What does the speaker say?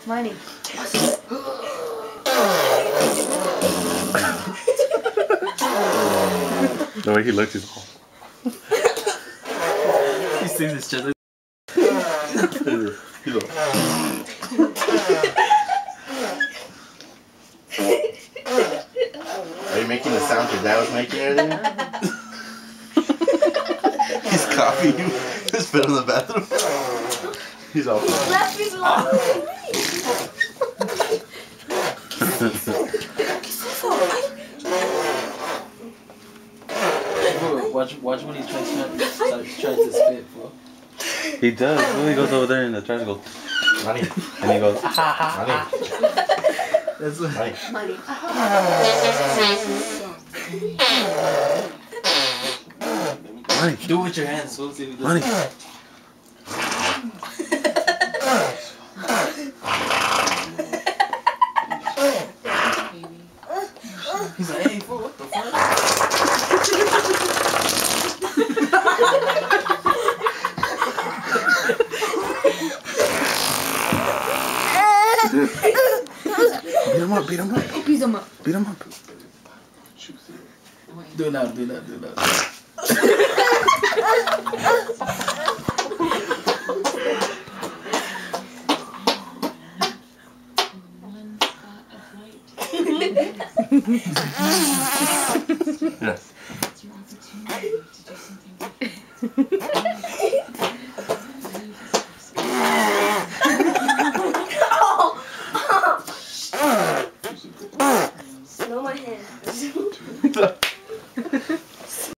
Money. The way he looks is all. He sees his chest. He's all. Are you making the sound your dad was making earlier? He's copying you. Just spit in the bathroom. He's all. Left me alone. Watch when he tries to spit, bro. He does. When he goes over there and the trash goes. Money. And he goes. Money. That's what. Money. Money. Money. Do it with your hands. So see if he does. Money. He's like, hey, fool, what the fuck? Beat him up. Beat him up. Beat him up. Beat him up. Do it now. Do it now. Do it now. Yes.